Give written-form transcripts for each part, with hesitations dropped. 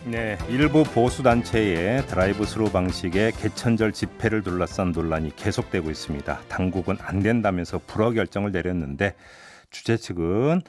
네, 일부 보수단체의 드라이브스루 방식의 개천절 집회를 둘러싼 논란이 계속되고 있습니다. 당국은 안 된다면서 불허 결정을 내렸는데 주최 측은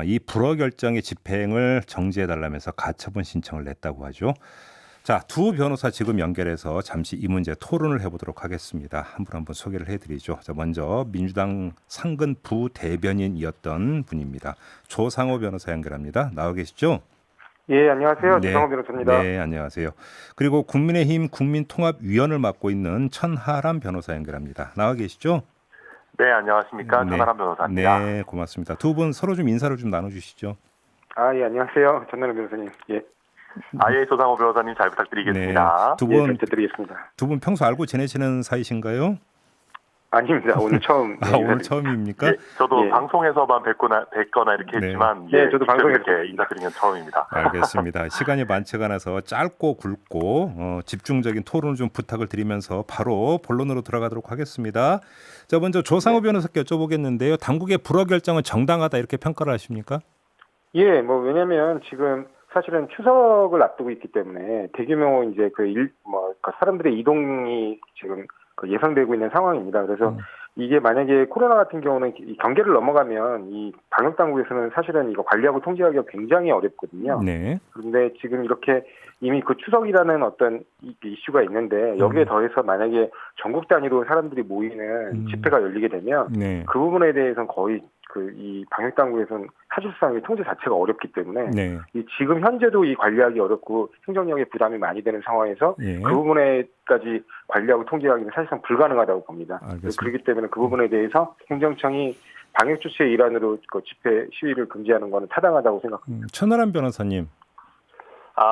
이 불허 결정의 집행을 정지해달라면서 가처분 신청을 냈다고 하죠. 자, 두 변호사 지금 연결해서 잠시 이 문제 토론을 해보도록 하겠습니다. 한 분 한 분 소개를 해드리죠. 자, 먼저 민주당 상근 부대변인이었던 분입니다. 조상호 변호사 연결합니다. 나와 계시죠? 예, 안녕하세요. 네, 조상호 변호사입니다. 네, 안녕하세요. 그리고 국민의힘 국민통합위원을 맡고 있는 천하람 변호사 연결합니다. 나와 계시죠? 네, 안녕하십니까. 네. 천하람 변호사입니다. 네, 고맙습니다. 두 분 서로 좀 인사를 좀 나눠주시죠. 예, 안녕하세요. 전나람 변호사님. 예, 아예 조상호 변호사님 잘 부탁드리겠습니다. 두 예, 분, 잘 부탁드리겠습니다. 두 분 평소 알고 지내시는 사이신가요? 아닙니다. 오늘 처음. 아, 오늘 처음입니까? 예, 저도 예. 방송에서만 뵙거나 이렇게 네. 했지만 네, 저도 직접 방송에서 이렇게 인사드리는 건 처음입니다. 알겠습니다. 시간이 많지가 않아서 짧고 굵고 집중적인 토론을 좀 부탁을 드리면서 바로 본론으로 들어가도록 하겠습니다. 자, 먼저 조상호 변호사께 여쭤보겠는데요. 당국의 불허 결정은 정당하다 이렇게 평가를 하십니까? 예, 왜냐면 지금 사실은 추석을 앞두고 있기 때문에 대규모 이제 그 사람들의 이동이 지금 예상되고 있는 상황입니다. 그래서 이게 만약에 코로나 같은 경우는 이 경계를 넘어가면 이 방역 당국에서는 사실은 이거 관리하고 통제하기가 굉장히 어렵거든요. 네. 그런데 지금 이렇게 이미 그 추석이라는 어떤 이슈가 있는데 여기에 더해서 만약에 전국 단위로 사람들이 모이는 집회가 열리게 되면 네. 그 부분에 대해서는 거의 이 방역 당국에서는 사실상 이 통제 자체가 어렵기 때문에 네. 이 지금 현재도 이 관리하기 어렵고 행정력에 부담이 많이 되는 상황에서 예. 그 부분에까지 관리하고 통제하기는 사실상 불가능하다고 봅니다. 알겠습니다. 그렇기 때문에 그 부분에 대해서 행정청이 방역 조치의 일환으로 그 집회 시위를 금지하는 것은 타당하다고 생각합니다. 천하람 변호사님.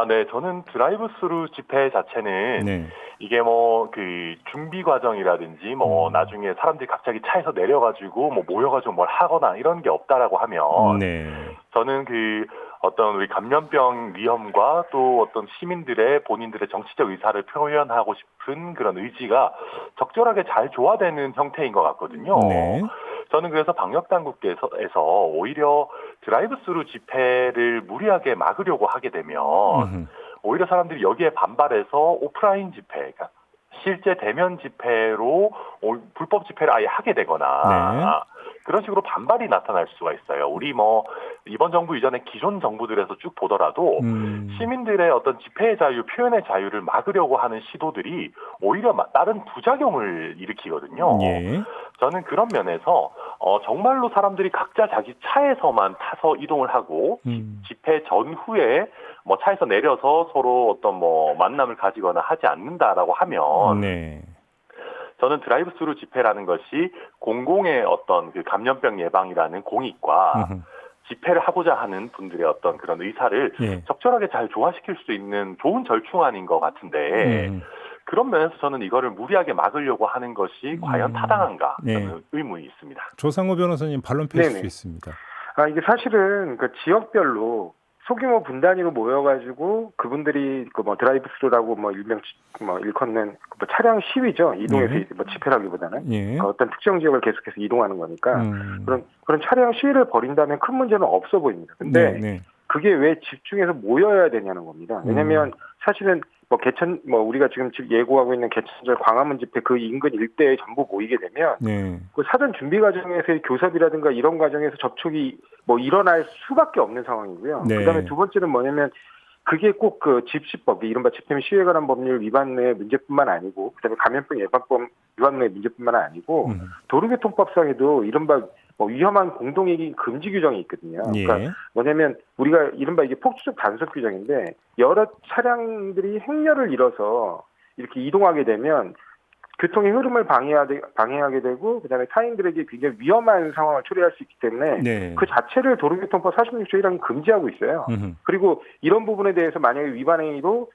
네, 저는 드라이브스루 집회 자체는 네. 이게 그 준비 과정이라든지 나중에 사람들이 갑자기 차에서 내려가지고 모여가지고 뭘 하거나 이런 게 없다라고 하면 네. 저는 어떤 우리 감염병 위험과 또 어떤 시민들의 본인들의 정치적 의사를 표현하고 싶은 그런 의지가 적절하게 잘 조화되는 형태인 것 같거든요. 네. 저는 그래서 방역 당국에서 오히려 드라이브스루 집회를 무리하게 막으려고 하게 되면 오히려 사람들이 여기에 반발해서 오프라인 집회, 그러니까 실제 대면 집회로 불법 집회를 아예 하게 되거나 그런 식으로 반발이 나타날 수가 있어요. 우리 이번 정부 이전에 기존 정부들에서 쭉 보더라도 시민들의 어떤 집회의 자유, 표현의 자유를 막으려고 하는 시도들이 오히려 다른 부작용을 일으키거든요. 예. 저는 그런 면에서 정말로 사람들이 각자 자기 차에서만 타서 이동을 하고 집회 전후에 차에서 내려서 서로 어떤 만남을 가지거나 하지 않는다라고 하면 네. 저는 드라이브스루 집회라는 것이 공공의 어떤 그 감염병 예방이라는 공익과 집회를 하고자 하는 분들의 어떤 그런 의사를 예. 적절하게 잘 조화시킬 수 있는 좋은 절충안인 것 같은데 그런 면에서 저는 이거를 무리하게 막으려고 하는 것이 과연 타당한가 저는 의문이 있습니다. 조상호 변호사님 반론 펼칠 네네. 수 있습니다. 이게 사실은 그 지역별로 소규모 분단위로 모여가지고 그분들이 드라이브스루라고 일컫는 차량 시위죠. 이동해서 집회라기보다는 예. 어떤 특정 지역을 계속해서 이동하는 거니까 그런 차량 시위를 벌인다면 큰 문제는 없어 보입니다. 근데 그게 왜 집중해서 모여야 되냐는 겁니다. 왜냐하면 사실은 우리가 지금 예고하고 있는 개천절 광화문 집회 그 인근 일대에 전부 모이게 되면 그 사전 준비 과정에서의 교섭이라든가 이런 과정에서 접촉이 일어날 수밖에 없는 상황이고요. 그다음에 두 번째는 뭐냐면 그게 꼭 그 집시법, 이른바 집회 시위에 관한 법률 위반의 문제뿐만 아니고 그다음에 감염병 예방법 위반의 문제뿐만 아니고 도로교통법상에도 이른바 위험한 공동이익 금지 규정이 있거든요. 그러니까 뭐냐면 우리가 이른바 이게 폭주적 단속 규정인데 여러 차량들이 행렬을 이뤄서 이렇게 이동하게 되면 교통의 흐름을 방해하게 되고 그다음에 타인들에게 굉장히 위험한 상황을 초래할 수 있기 때문에 그 자체를 도로교통법 46조 1항이 금지하고 있어요. 그리고 이런 부분에 대해서 만약에 위반 행위로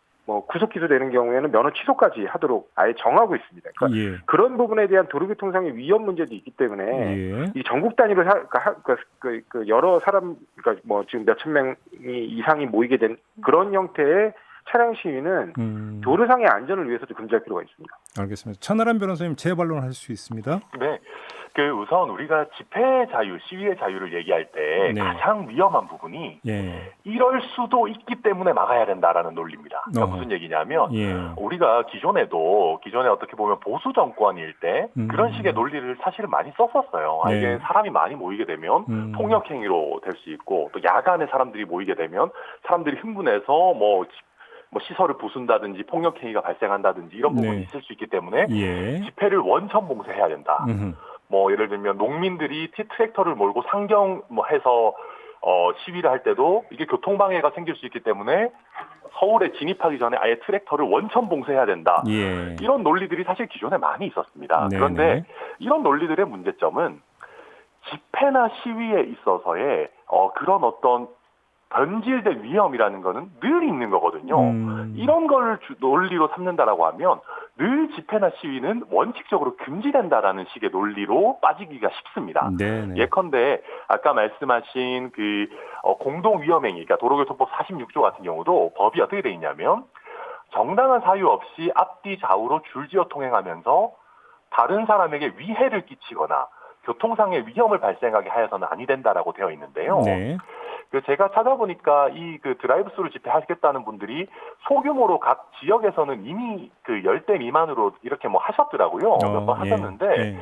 구속 기소되는 경우에는 면허 취소까지 하도록 아예 정하고 있습니다. 그러니까 그런 부분에 대한 도로교통상의 위험 문제도 있기 때문에 이 전국 단위로 여러 사람 지금 몇천 명 이상이 모이게 된 그런 형태의 차량 시위는 도로상의 안전을 위해서도 금지할 필요가 있습니다. 알겠습니다. 천하람 변호사님 재반론할 수 있습니다. 네. 우선 우리가 집회 자유, 시위의 자유를 얘기할 때 네. 가장 위험한 부분이 예. 이럴 수도 있기 때문에 막아야 된다라는 논리입니다. 그러니까 무슨 얘기냐면 예. 우리가 기존에 어떻게 보면 보수 정권일 때 그런 식의 논리를 사실은 많이 썼었어요. 네. 이게 사람이 많이 모이게 되면 폭력 행위로 될 수 있고 또 야간에 사람들이 모이게 되면 사람들이 흥분해서 뭐 시설을 부순다든지 폭력 행위가 발생한다든지 이런 부분이 네. 있을 수 있기 때문에 예. 집회를 원천 봉쇄해야 된다. 뭐 예를 들면 농민들이 트랙터를 몰고 상경 해서 시위를 할 때도 이게 교통방해가 생길 수 있기 때문에 서울에 진입하기 전에 아예 트랙터를 원천 봉쇄해야 된다. 예. 이런 논리들이 사실 기존에 많이 있었습니다. 네네. 그런데 이런 논리들의 문제점은 집회나 시위에 있어서의 그런 어떤 변질된 위험이라는 거는 늘 있는 거거든요. 이런 걸 논리로 삼는다라고 하면 늘 집회나 시위는 원칙적으로 금지된다라는 식의 논리로 빠지기가 쉽습니다. 네네. 예컨대 아까 말씀하신 공동위험행위, 그러니까 도로교통법 46조 같은 경우도 법이 어떻게 돼 있냐면 정당한 사유 없이 앞뒤 좌우로 줄지어 통행하면서 다른 사람에게 위해를 끼치거나 교통상의 위험을 발생하게 하여서는 아니 된다라고 되어 있는데요. 네. 제가 찾아보니까 이 드라이브스루 집회 하겠다는 분들이 소규모로 각 지역에서는 이미 10대 미만으로 이렇게 하셨더라고요. 몇 번 하셨는데 예.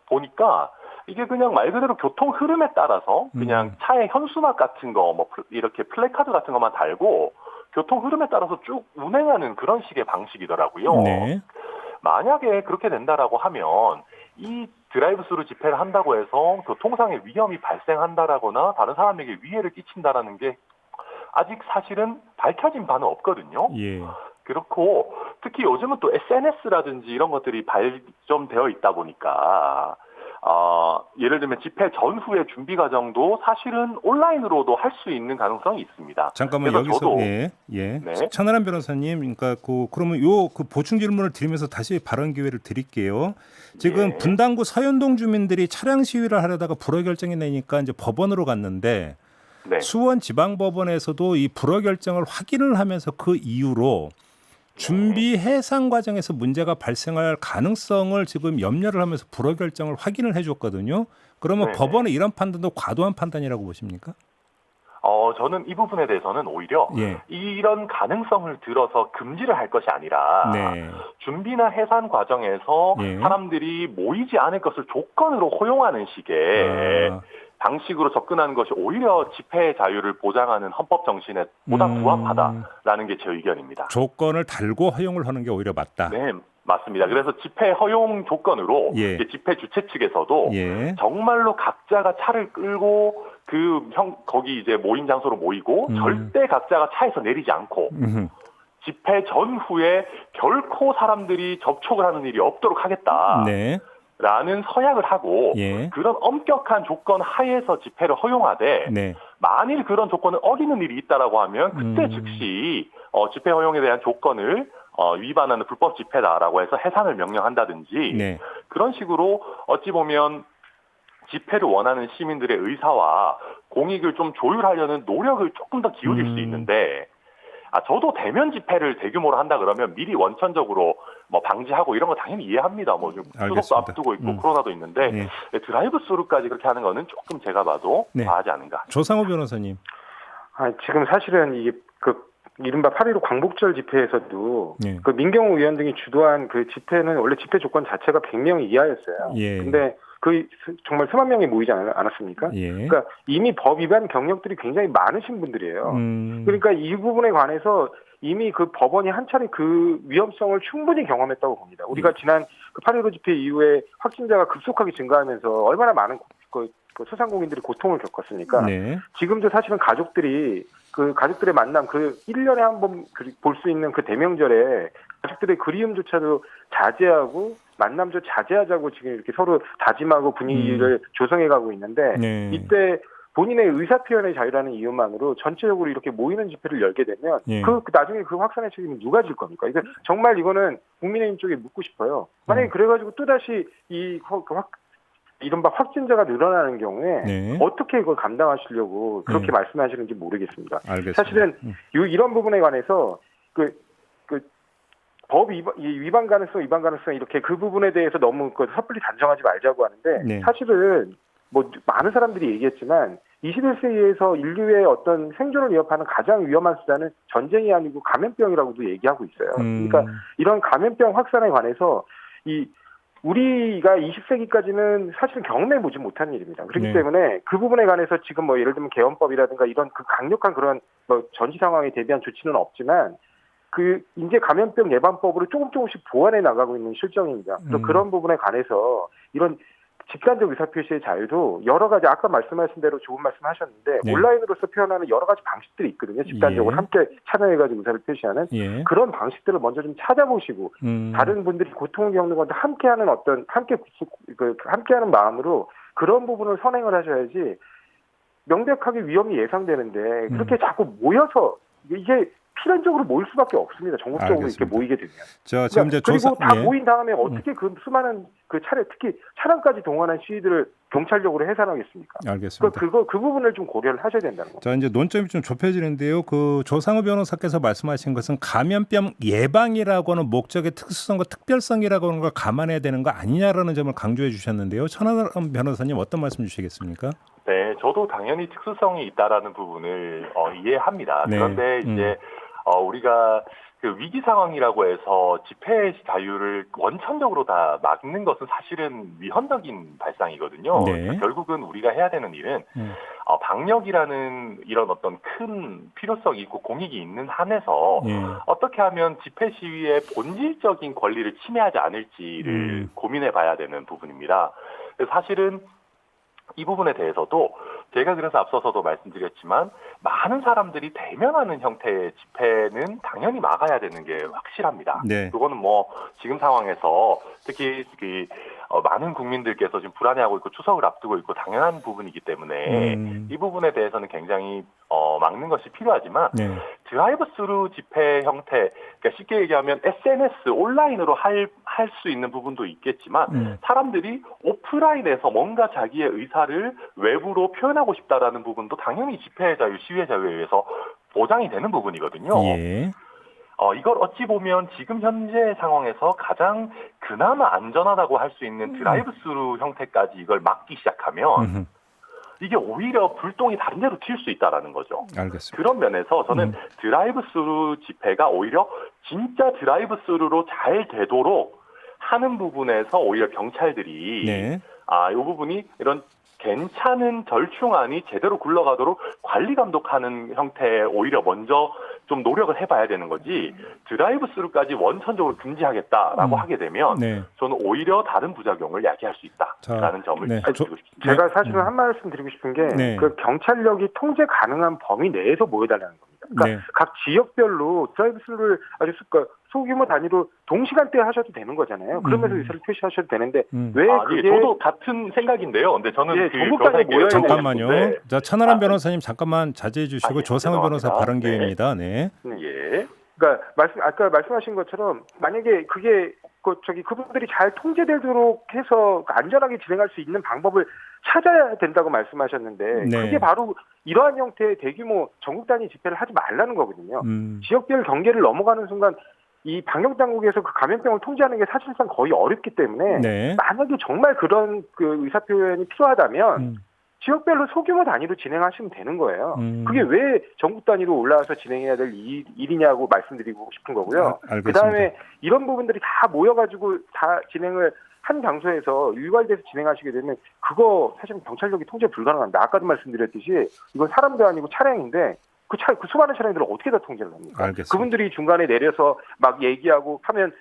보니까 이게 그냥 말 그대로 교통 흐름에 따라서 그냥 차에 현수막 같은 거 이렇게 플래카드 같은 것만 달고 교통 흐름에 따라서 쭉 운행하는 그런 식의 방식이더라고요. 네. 만약에 그렇게 된다라고 하면 이 드라이브스루 집회를 한다고 해서 교통상의 위험이 발생한다라거나 다른 사람에게 위해를 끼친다라는 게 아직 사실은 밝혀진 바는 없거든요. 예. 그렇고 특히 요즘은 또 SNS라든지 이런 것들이 발전되어 있다 보니까 예를 들면 집회 전후의 준비 과정도 사실은 온라인으로도 할 수 있는 가능성이 있습니다. 잠깐만 여기서 저도, 네. 천하람 변호사님, 그러니까 그러면 그 보충 질문을 드리면서 다시 발언 기회를 드릴게요. 지금 분당구 서현동 주민들이 차량 시위를 하려다가 불허 결정이 내니까 이제 법원으로 갔는데 수원지방법원에서도 이 불허 결정을 확인을 하면서 그 이유로 준비 해상 과정에서 문제가 발생할 가능성을 지금 염려를 하면서 불허 결정을 확인을 해줬거든요. 그러면 법원의 이런 판단도 과도한 판단이라고 보십니까? 저는 이 부분에 대해서는 오히려 이런 가능성을 들어서 금지를 할 것이 아니라 준비나 해산 과정에서 사람들이 모이지 않을 것을 조건으로 허용하는 식의 방식으로 접근하는 것이 오히려 집회 자유를 보장하는 헌법 정신에 보다 부합하다라는 게 제 의견입니다. 조건을 달고 허용을 하는 게 오히려 맞다. 네, 맞습니다. 그래서 집회 허용 조건으로 집회 주최 측에서도 정말로 각자가 차를 끌고 거기 이제 모임 장소로 모이고 절대 각자가 차에서 내리지 않고 집회 전후에 결코 사람들이 접촉을 하는 일이 없도록 하겠다. 라는 서약을 하고 그런 엄격한 조건 하에서 집회를 허용하되 만일 그런 조건을 어기는 일이 있다라고 하면 그때 즉시 집회 허용에 대한 조건을 위반하는 불법 집회다라고 해서 해산을 명령한다든지 그런 식으로 어찌 보면 집회를 원하는 시민들의 의사와 공익을 좀 조율하려는 노력을 조금 더 기울일 수 있는데 저도 대면 집회를 대규모로 한다 그러면 미리 원천적으로 방지하고 이런 거 당연히 이해합니다. 추석도 앞두고 있고 코로나도 있는데 드라이브스루까지 그렇게 하는 거는 조금 제가 봐도 과하지 않은가. 조상우 변호사님. 지금 사실은 이게 이른바 8.15 광복절 집회에서도 민경호 의원 등이 주도한 그 집회는 원래 집회 조건 자체가 100명 이하였어요. 근데 정말 수만 명이 모이지 않았습니까? 그러니까 이미 법 위반 경력들이 굉장히 많으신 분들이에요. 그러니까 이 부분에 관해서 이미 그 법원이 한 차례 그 위험성을 충분히 경험했다고 봅니다. 우리가 지난 그 8.15 집회 이후에 확진자가 급속하게 증가하면서 얼마나 많은 소상공인들이 고통을 겪었습니까? 지금도 사실은 가족들이 가족들의 만남 1년에 한 번 볼 수 있는 그 대명절에 가족들의 그리움조차도 자제하고 만남조 자제하자고 지금 이렇게 서로 다짐하고 분위기를 조성해가고 있는데 이때 본인의 의사표현의 자유라는 이유만으로 전체적으로 이렇게 모이는 집회를 열게 되면 나중에 그 확산의 책임은 누가 질 겁니까? 정말 이거는 국민의힘 쪽에 묻고 싶어요. 만약에 그래가지고 또다시 이른바 확진자가 늘어나는 경우에 어떻게 이걸 감당하시려고 그렇게 말씀하시는지 모르겠습니다. 알겠습니다. 사실은 이런 부분에 관해서 법 위반 가능성 이렇게 그 부분에 대해서 너무 섣불리 단정하지 말자고 하는데 네. 사실은 뭐 많은 사람들이 얘기했지만 21세 이하에서 인류의 어떤 생존을 위협하는 가장 위험한 수단은 전쟁이 아니고 감염병이라고도 얘기하고 있어요. 그러니까 이런 감염병 확산에 관해서 우리가 20세기까지는 사실은 경험해보지 못한 일입니다. 그렇기 네. 때문에 그 부분에 관해서 지금 뭐 예를 들면 개헌법이라든가 이런 그 강력한 그런 뭐 전시 상황에 대비한 조치는 없지만 이제 감염병 예방법으로 조금씩 보완해 나가고 있는 실정입니다. 그래서 그런 부분에 관해서 이런 집단적 의사표시의 자유도 여러 가지 아까 말씀하신 대로 좋은 말씀하셨는데 네. 온라인으로서 표현하는 여러 가지 방식들이 있거든요. 집단적으로 예. 함께 참여해가지고 의사를 표시하는 예. 그런 방식들을 먼저 좀 찾아보시고 다른 분들이 고통을 겪는 건데 함께하는 함께하는 마음으로 그런 부분을 선행을 하셔야지 명백하게 위험이 예상되는데 그렇게 자꾸 모여서 이게 필연적으로 모일 수밖에 없습니다. 전국적으로 알겠습니다. 이렇게 모이게 되면. 자, 지금 이제 그리고 다 예. 모인 다음에 어떻게 그 수많은 차량, 특히 차량까지 동원한 시위들을 경찰력으로 해산하겠습니까? 알겠습니다. 그 부분을 좀 고려를 하셔야 된다는 겁니다. 자, 이제 논점이 좀 좁혀지는데요. 그 조상우 변호사께서 말씀하신 것은 감염병 예방이라고 하는 목적의 특수성과 특별성이라고 하는 걸 감안해야 되는 거 아니냐라는 점을 강조해 주셨는데요. 천하람 변호사님 어떤 말씀 주시겠습니까? 네, 저도 당연히 특수성이 있다라는 부분을 이해합니다. 네. 그런데 이제 우리가 그 위기 상황이라고 해서 집회 자유를 원천적으로 다 막는 것은 사실은 위헌적인 발상이거든요. 네. 결국은 우리가 해야 되는 일은 방역이라는 이런 어떤 큰 필요성이 있고 공익이 있는 한에서 어떻게 하면 집회 시위의 본질적인 권리를 침해하지 않을지를 고민해 봐야 되는 부분입니다. 그래서 사실은 이 부분에 대해서도 제가 그래서 앞서서도 말씀드렸지만 많은 사람들이 대면하는 형태의 집회는 당연히 막아야 되는 게 확실합니다. 네. 그거는 뭐 지금 상황에서 특히 많은 국민들께서 지금 불안해하고 있고 추석을 앞두고 있고 당연한 부분이기 때문에 이 부분에 대해서는 굉장히 막는 것이 필요하지만 드라이브 스루 집회 형태, 그러니까 쉽게 얘기하면 SNS 온라인으로 할 수 있는 부분도 있겠지만 사람들이 오프라인에서 뭔가 자기의 의사를 외부로 표현하고 싶다라는 부분도 당연히 집회 자유, 시위 자유에 의해서 보장이 되는 부분이거든요. 예. 이걸 어찌 보면 지금 현재 상황에서 가장 그나마 안전하다고 할 수 있는 드라이브 스루 형태까지 이걸 막기 시작하면 이게 오히려 불똥이 다른 데로 튈 수 있다라는 거죠. 알겠습니다. 그런 면에서 저는 드라이브 스루 집회가 오히려 진짜 드라이브 스루로 잘 되도록 하는 부분에서 오히려 경찰들이 이 부분이 이런 괜찮은 절충안이 제대로 굴러가도록 관리 감독하는 형태에 오히려 먼저 좀 노력을 해봐야 되는 거지 드라이브 스루까지 원천적으로 금지하겠다라고 하게 되면 저는 오히려 다른 부작용을 야기할 수 있다라는 점을 드리고 싶습니다. 제가 사실은 한 말씀 드리고 싶은 게 그 경찰력이 통제 가능한 범위 내에서 모여달라는 겁니다. 그러니까 각 지역별로 드라이브 스루를 아주 소규모 단위로 동시간대에 하셔도 되는 거잖아요. 그러면서 의사를 표시하셔도 되는데 왜 그게 저도 같은 생각인데요. 근데 저는 전국까지 모여야 잠깐만요. 되는데. 자, 천하람 변호사님 잠깐만 자제해 주시고 조상우 변호사 발언 기회입니다. 그러니까 아까 말씀하신 것처럼 만약에 그게 그분들이 잘 통제되도록 해서 안전하게 진행할 수 있는 방법을 찾아야 된다고 말씀하셨는데 그게 바로 이러한 형태의 대규모 전국 단위 집회를 하지 말라는 거거든요. 지역별 경계를 넘어가는 순간 이 방역 당국에서 그 감염병을 통제하는 게 사실상 거의 어렵기 때문에 만약에 정말 그런 그 의사 표현이 필요하다면 지역별로 소규모 단위로 진행하시면 되는 거예요. 그게 왜 전국 단위로 올라와서 진행해야 될 일이냐고 말씀드리고 싶은 거고요. 그다음에 이런 부분들이 다 모여가지고 다 진행을 한 장소에서 유발돼서 진행하시게 되면 그거 사실은 경찰력이 통제 불가능합니다. 아까도 말씀드렸듯이 이건 사람도 아니고 차량인데 그 수많은 차량들을 어떻게 다 통제를 합니까? 알겠습니다. 그분들이 중간에 내려서 막 얘기하고 하면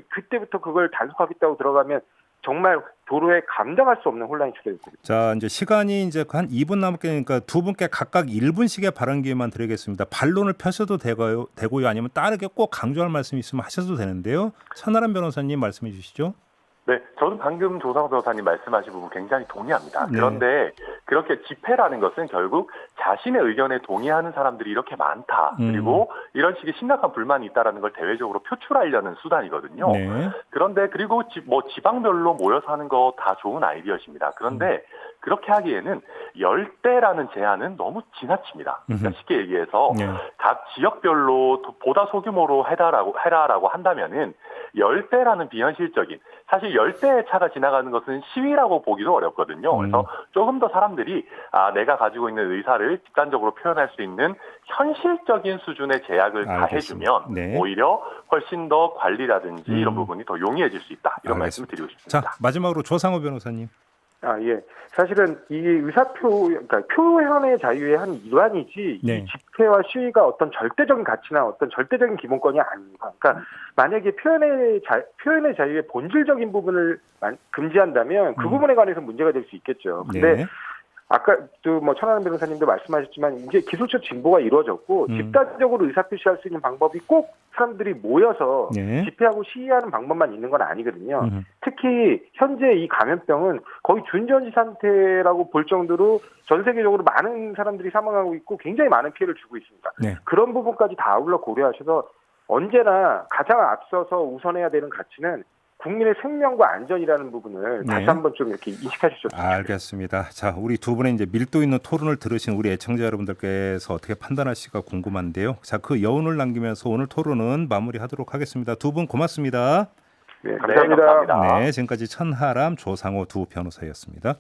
그때부터 그걸 단속하겠다고 들어가면 정말 도로에 감당할 수 없는 혼란이 초래될 겁니다. 자, 이제 시간이 이제 한 2분 남았으니까 두 분께 각각 1분씩의 발언 기회만 드리겠습니다. 반론을 펴셔도 되고요. 아니면 다르게 꼭 강조할 말씀이 있으면 하셔도 되는데요. 천하람 변호사님 말씀해 주시죠. 네, 저는 방금 조상호 변호사님 말씀하신 부분 굉장히 동의합니다. 네. 그런데 그렇게 집회라는 것은 결국 자신의 의견에 동의하는 사람들이 이렇게 많다. 그리고 이런 식의 심각한 불만이 있다는 걸 대외적으로 표출하려는 수단이거든요. 네. 그런데 그리고 지방별로 모여서 하는 거 다 좋은 아이디어십니다. 그런데 그렇게 하기에는 10대라는 제한은 너무 지나칩니다. 그러니까 쉽게 얘기해서 네. 각 지역별로 보다 소규모로 해라라고 한다면은 10대라는 비현실적인, 사실 10대의 차가 지나가는 것은 시위라고 보기도 어렵거든요. 그래서 조금 더 사람들이 내가 가지고 있는 의사를 집단적으로 표현할 수 있는 현실적인 수준의 제약을 가해주면 네. 오히려 훨씬 더 관리라든지 이런 부분이 더 용이해질 수 있다. 이런 말씀을 드리고 싶습니다. 자, 마지막으로 조상호 변호사님. 예. 사실은 이 그러니까 표현의 자유의 한 일환이지, 네. 이 집회와 시위가 어떤 절대적인 가치나 어떤 절대적인 기본권이 아닙니다. 그러니까 만약에 표현의 자유의 본질적인 부분을 금지한다면 그 부분에 관해서 문제가 될 수 있겠죠. 근데 네. 아까 천하람 변호사님도 말씀하셨지만 이제 기술적 진보가 이루어졌고 집단적으로 의사표시할 수 있는 방법이 꼭 사람들이 모여서 네. 집회하고 시위하는 방법만 있는 건 아니거든요. 특히 현재 이 감염병은 거의 준전시 상태라고 볼 정도로 전 세계적으로 많은 사람들이 사망하고 있고 굉장히 많은 피해를 주고 있습니다. 네. 그런 부분까지 다 아울러 고려하셔서 언제나 가장 앞서서 우선해야 되는 가치는 국민의 생명과 안전이라는 부분을 네. 다시 한번 좀 이렇게 인식하셨으면 좋겠습니다. 알겠습니다. 자, 우리 두 분의 이제 밀도 있는 토론을 들으신 우리 애청자 여러분들께서 어떻게 판단하실까 궁금한데요. 자, 그 여운을 남기면서 오늘 토론은 마무리하도록 하겠습니다. 두 분 고맙습니다. 네, 감사합니다. 네, 감사합니다. 네, 지금까지 천하람, 조상호 두 변호사였습니다.